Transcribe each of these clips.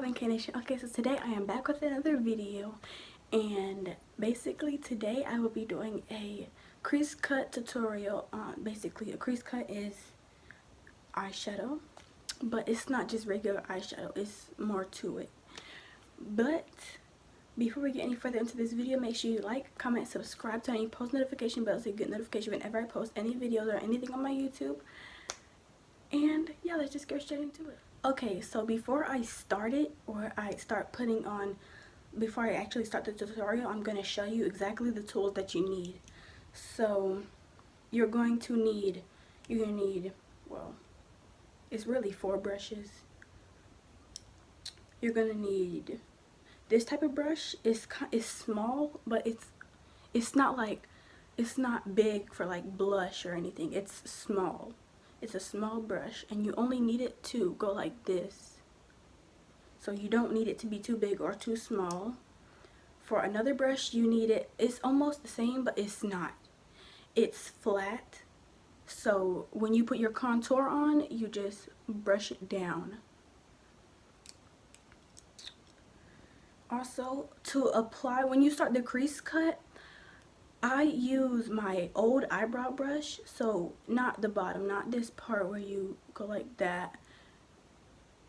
poppin', K-Nation? Okay, so today I am back with another video, and basically today I will be doing a crease cut tutorial on, basically a crease cut is eyeshadow, but it's not just regular eyeshadow, it's more to it. But before we get any further into this video, make sure you like, comment, subscribe, turn on your post notification bell so you get notification whenever I post any videos or anything on my YouTube. And yeah, let's just get straight into it. Okay, so before I start it, or I start putting on, before I actually start the tutorial, I'm going to show you exactly the tools that you need. So you're going to need, well, it's really 4 brushes. You're going to need this type of brush. It's small, but it's not like, it's not big for like blush or anything. It's small. It's a small brush, and you only need it to go like this. So you don't need it to be too big or too small. For another brush, you need it, it's almost the same, but it's not. It's flat. So when you put your contour on, you just brush it down. Also, to apply, when you start the crease cut, I use my old eyebrow brush, so not the bottom, not this part where you go like that.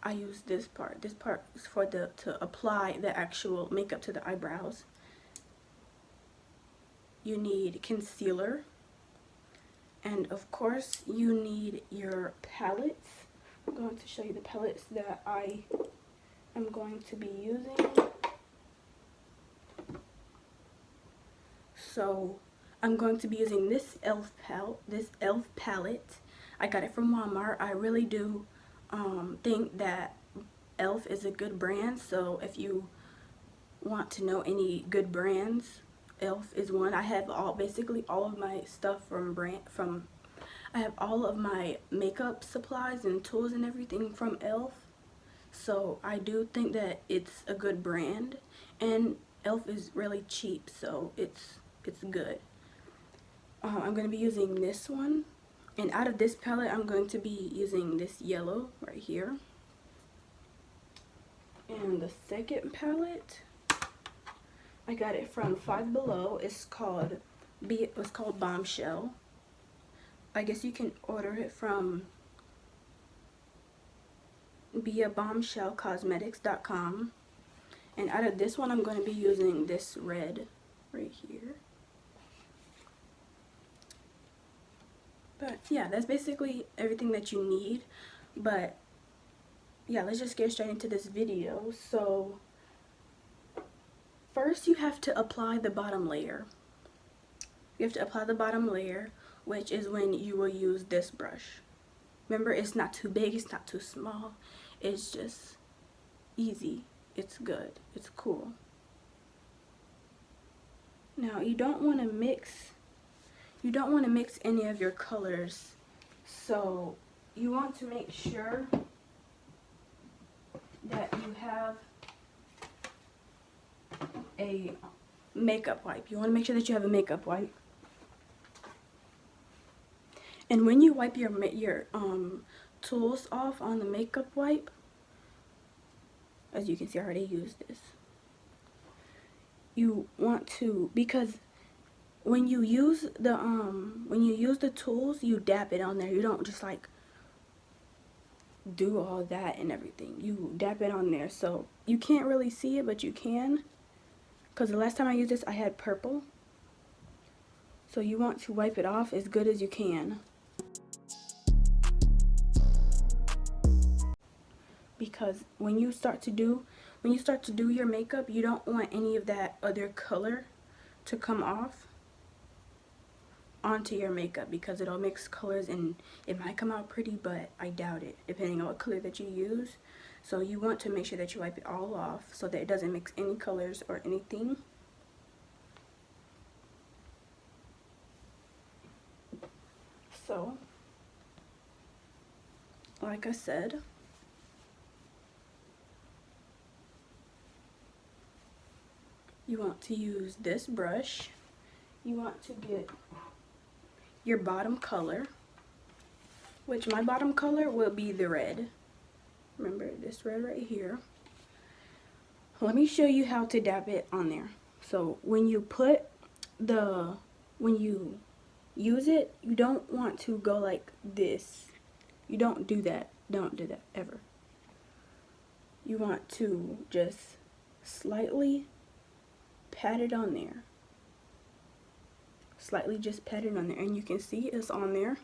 I use this part. This part is for to apply the actual makeup to the eyebrows. You need concealer, and of course you need your palettes. I'm going to show you the palettes that I am going to be using. So I'm going to be using this e.l.f. palette. I got it from Walmart. I really do think that e.l.f. is a good brand. So if you want to know any good brands, e.l.f. is one. I have basically all of my stuff I have all of my makeup supplies and tools and everything from e.l.f. So I do think that it's a good brand, and e.l.f. is really cheap, so it's good. I'm going to be using this one, and out of this palette I'm going to be using this yellow right here. And the second palette, I got it from Five Below. It's called Bombshell. I guess you can order it from bombshellcosmetics.com. And out of this one, I'm going to be using this red right here. But yeah, that's basically everything that you need. But yeah, let's just get straight into this video. So first you have to apply the bottom layer. You have to apply the bottom layer, which is when you will use this brush. Remember, it's not too big, it's not too small. It's just easy. It's good. It's cool. Now, you don't want to mix any of your colors. So, you want to make sure that you have a makeup wipe. You want to make sure that you have a makeup wipe. And when you wipe your tools off on the makeup wipe, as you can see, I already used this. You want to, because when you use the tools, you dab it on there. You don't just like do all that and everything. You dab it on there, so you can't really see it, but you can. Because the last time I used this, I had purple. So you want to wipe it off as good as you can. Because when you start to do your makeup, you don't want any of that other color to come off onto your makeup, because it'll mix colors and it might come out pretty, but I doubt it, depending on what color that you use. So you want to make sure that you wipe it all off so that it doesn't mix any colors or anything. So, like I said, you want to use this brush. You want to get your bottom color, which my bottom color will be the red. Remember this red right here. let me show you how to dab it on there. So when you use it, you don't want to go like this. You don't do that. Don't do that ever. You want to just slightly pat it on there. Slightly just pat it on there, and you can see it's on there.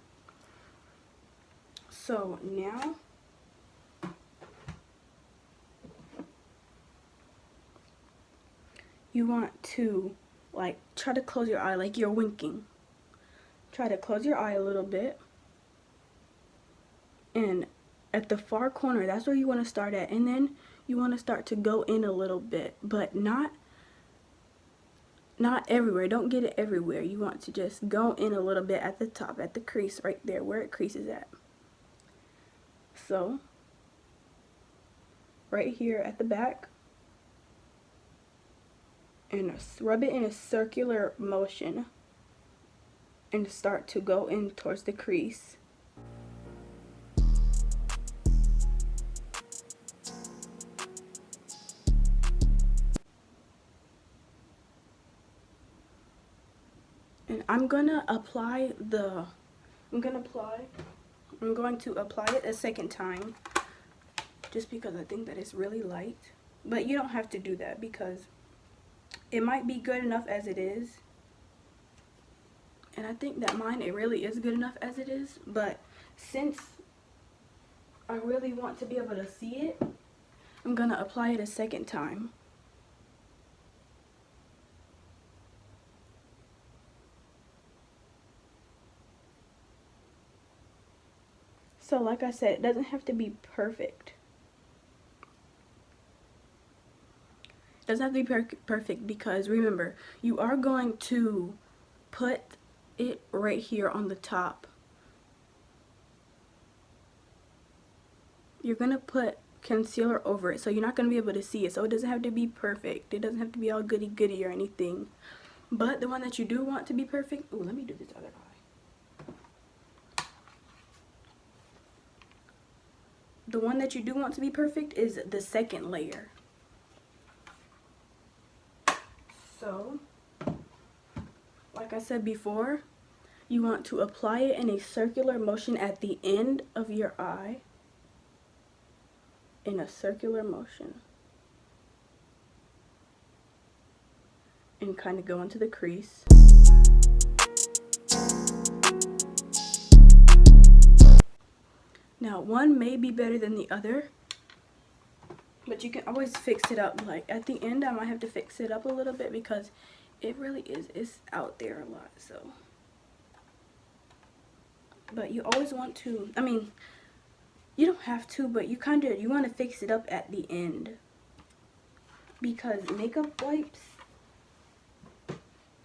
So now you want to like try to close your eye like you're winking. Try to close your eye a little bit, and at the far corner, that's where you want to start at, and then you want to start to go in a little bit, but not everywhere. Don't get it everywhere. You want to just go in a little bit at the top, at the crease right there where it creases at. So right here at the back, and rub it in a circular motion and start to go in towards the crease. And I'm going to apply it a second time, just because I think that it's really light. But you don't have to do that because it might be good enough as it is. And I think that mine, it really is good enough as it is. But since I really want to be able to see it, I'm going to apply it a second time. So like I said, it doesn't have to be perfect. It doesn't have to be perfect because remember, you are going to put it right here on the top. You're going to put concealer over it, so you're not going to be able to see it. So it doesn't have to be perfect. It doesn't have to be all goody goody or anything. But the one that you do want to be perfect, ooh, let me do this other eye. The one that you do want to be perfect is the second layer. So, like I said before, you want to apply it in a circular motion at the end of your eye. In a circular motion. And kind of go into the crease. Now, one may be better than the other, but you can always fix it up. Like at the end, I might have to fix it up a little bit because it really is, it's out there a lot. So, but you always want to, I mean, you don't have to, but you want to fix it up at the end, because makeup wipes,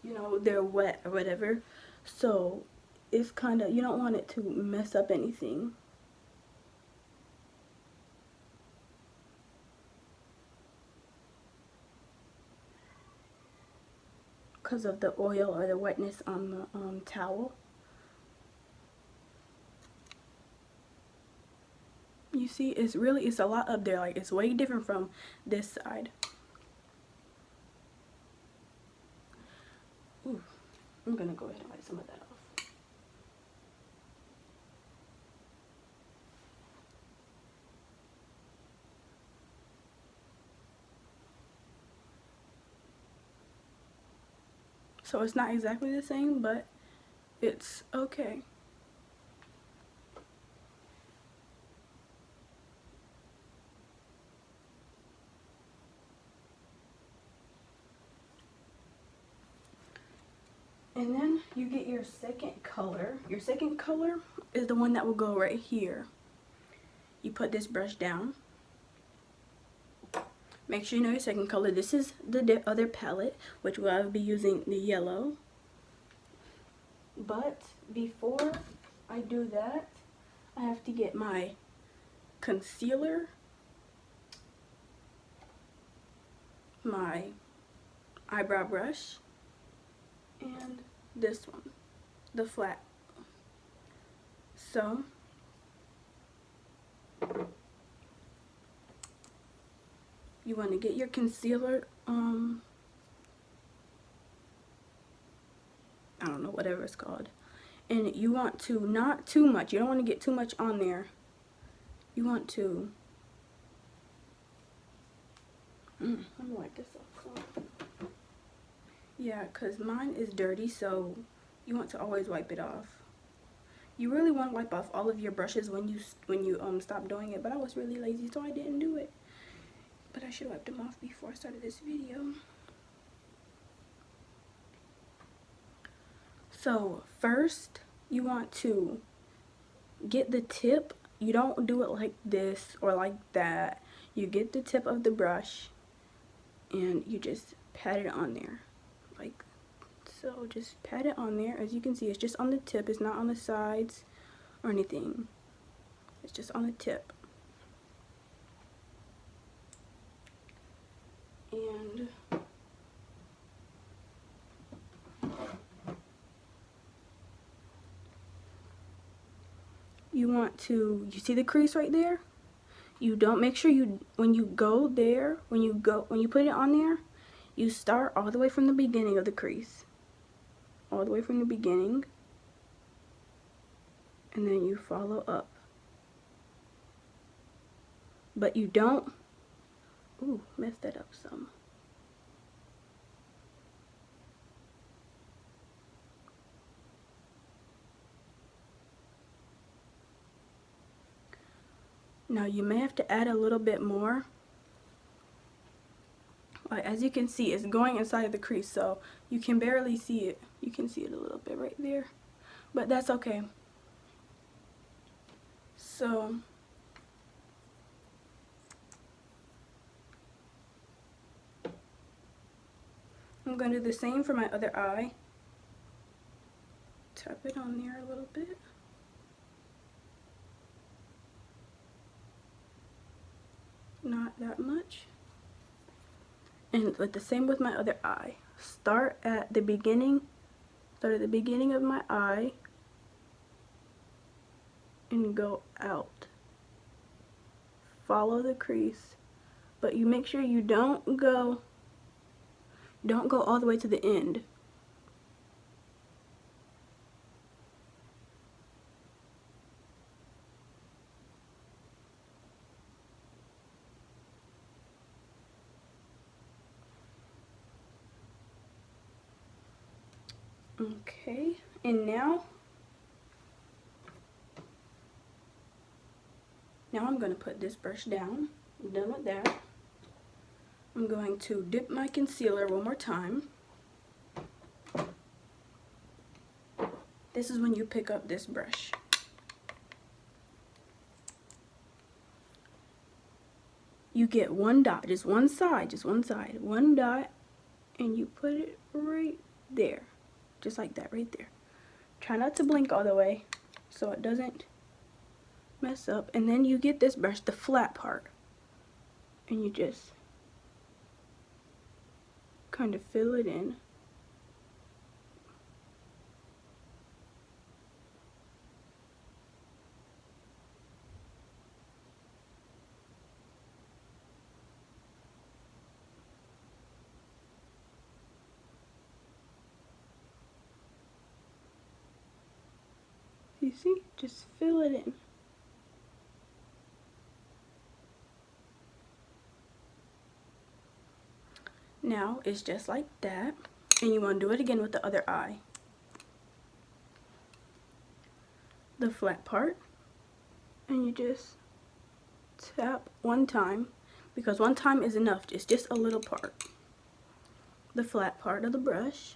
you know, they're wet or whatever, so it's kind of, you don't want it to mess up anything. Because of the oil or the wetness on the towel. You see, it's a lot up there. Like, it's way different from this side. Ooh, I'm gonna go ahead and wipe some of that off. So it's not exactly the same, but it's okay. And then you get your second color. Your second color is the one that will go right here. You put this brush down. Make sure you know your second color. This is the other palette, which I'll be using the yellow. But before I do that, I have to get my concealer, my eyebrow brush, and this one, the flat. So you want to get your concealer, I don't know, whatever it's called. And you want to, not too much, you don't want to get too much on there. You want to, I'm gonna wipe this off. So. Yeah, because mine is dirty, so you want to always wipe it off. You really want to wipe off all of your brushes when you stop doing it, but I was really lazy, so I didn't do it. But I should have wiped them off before I started this video. So first, you want to get the tip. You don't do it like this or like that. You get the tip of the brush and you just pat it on there. Like so, just pat it on there. As you can see, it's just on the tip. It's not on the sides or anything. It's just on the tip. And you want to, you see the crease right there? You don't, make sure you, when you go there, when you put it on there, you start all the way from the beginning of the crease. All the way from the beginning. And then you follow up. But you don't, ooh, messed that up some. Now you may have to add a little bit more. Like, as you can see, it's going inside of the crease, so you can barely see it. You can see it a little bit right there, but that's okay. So I'm going to do the same for my other eye. Tap it on there a little bit. Not that much. And the same with my other eye. Start at the beginning of my eye and go out. Follow the crease, but you make sure you don't go all the way to the end. Okay, and now I'm going to put this brush down. I'm done with that. I'm going to dip my concealer one more time. This is when you pick up this brush. You get one dot, just one side, one dot, and you put it right there. Just like that, right there. Try not to blink all the way so it doesn't mess up. And then you get this brush, the flat part, and you just kind of fill it in. You see? Just fill it in. Now it's just like that, and you want to do it again with the other eye. The flat part, and you just tap one time, because one time is enough. It's just a little part. The flat part of the brush,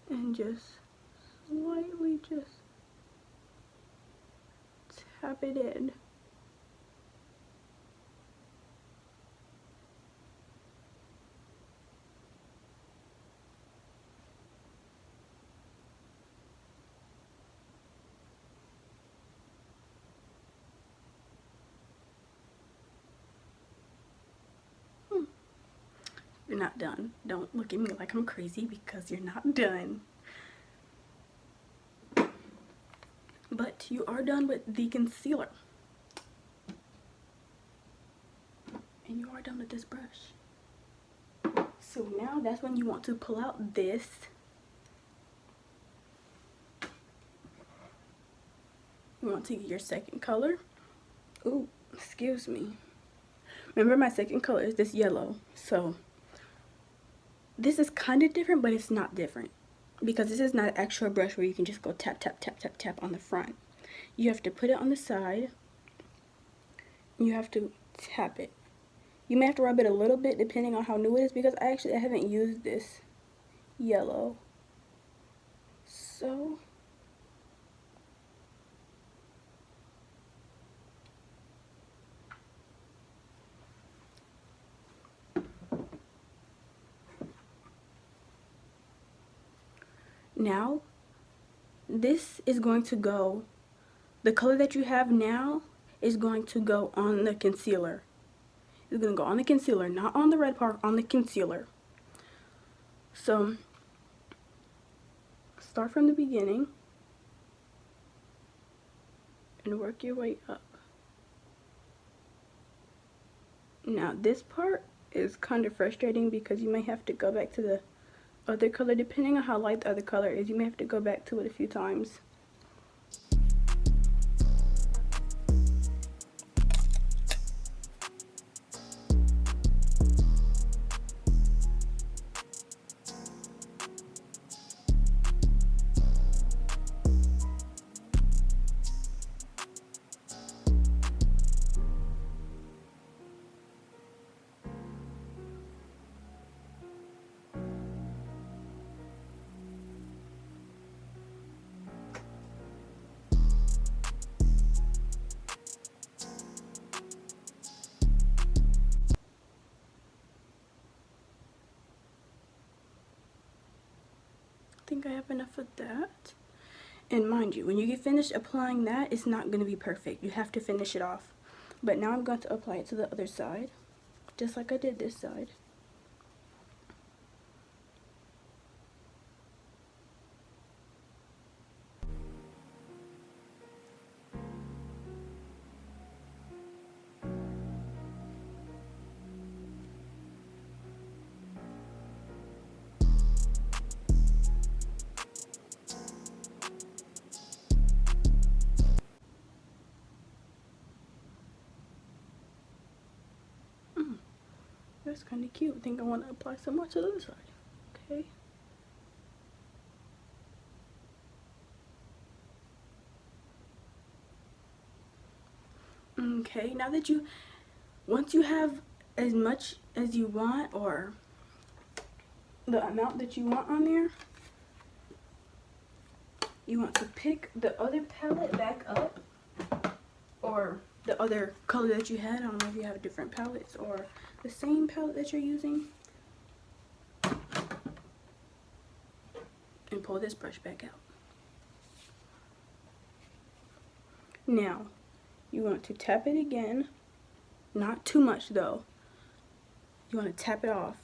and just slightly just tap it in. You're not done. Don't look at me like I'm crazy because you're not done. But you are done with the concealer. And you done with this brush. So now that's when you want to pull out this. You want to get your second color. Ooh, excuse me. Remember, my second color is this yellow. So this is kind of different, but it's not different. Because this is not an actual brush where you can just go tap, tap, tap, tap, tap on the front. You have to put it on the side. You have to tap it. You may have to rub it a little bit depending on how new it is, because I haven't used this yellow. So now this is going to go, the color that you have now is going to go on the concealer. It's going to go on the concealer, not on the red part, on the concealer. So start from the beginning and work your way up. Now this part is kind of frustrating because you may have to go back to the other color. Depending on how light the other color is, you may have to go back to it a few times. I think I have enough of that. And mind you, when you get finished applying that, it's not going to be perfect. You have to finish it off. But now I'm going to apply it to the other side, just like I did this side. That's kind of cute. I think I want to apply some more to the other side. Okay. Okay, now that once you have as much as you want, or the amount that you want on there, you want to pick the other palette back up, or the other color that you had. I don't know if you have different palettes or the same palette that you're using, and pull this brush back out. Now you want to tap it again, not too much though. You want to tap it off.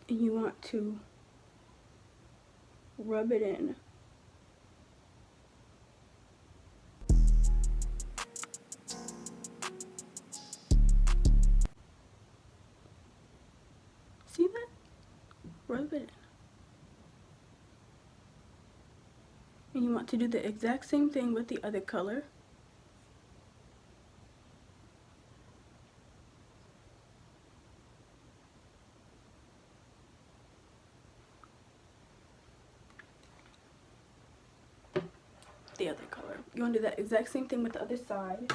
And you want to rub it in. See that? Rub it in. And you want to do the exact same thing with the other color. The other color. You want to do that exact same thing with the other side.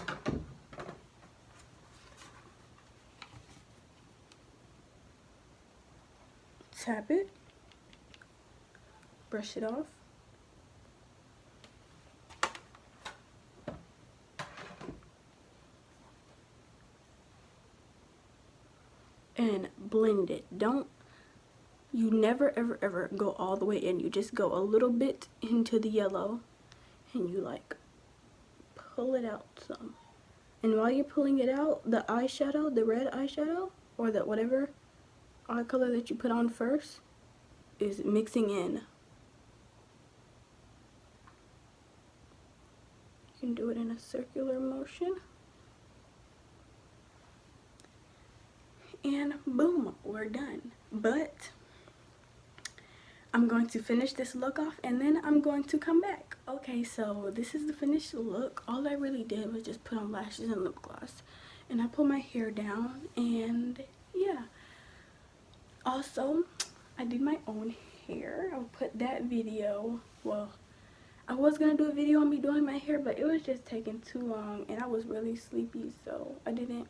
Tap it. Brush it off. And blend it. You never ever go all the way in. You just go a little bit into the yellow and you like pull it out some. And while you're pulling it out, the eyeshadow, the red eyeshadow, or the whatever eye color that you put on first, is mixing in. You can do it in a circular motion. And boom, we're done. But I'm going to finish this look off and then I'm going to come back. Okay, so this is the finished look. All I really did was just put on lashes and lip gloss. And I pulled my hair down and yeah. Also, I did my own hair. I'll put that video, well, I was gonna do a video on me doing my hair, but it was just taking too long and I was really sleepy, so I didn't.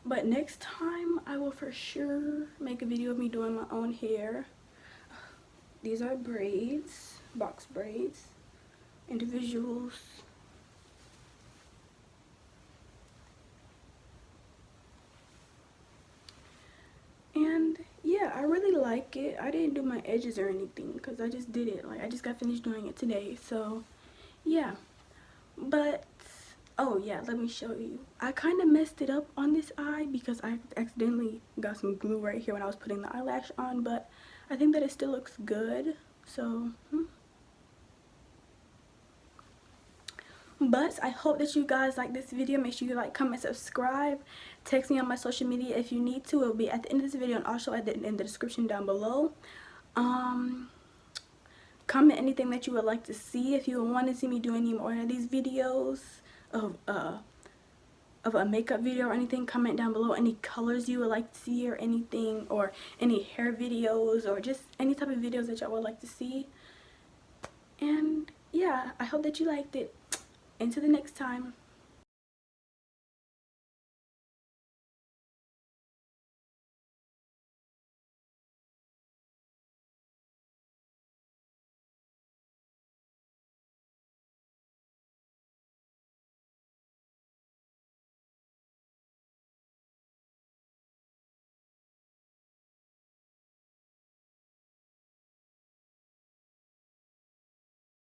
But next time I will for sure make a video of me doing my own hair. These are braids, box braids, individuals. And yeah, I really like it. I didn't do my edges or anything because I just did it. Like, I just got finished doing it today. So yeah, but oh yeah, let me show you. I kind of messed it up on this eye because I accidentally got some glue right here when I was putting the eyelash on, but I think that it still looks good. So but I hope that you guys like this video. Make sure you like, comment, subscribe. Text me on my social media if you need to. It will be at the end of this video and also in the description down below. Comment anything that you would like to see. If you want to see me do any more of these videos of a makeup video or anything, comment down below any colors you would like to see or anything, or any hair videos or just any type of videos that y'all would like to see. And yeah, I hope that you liked it. Until the next time.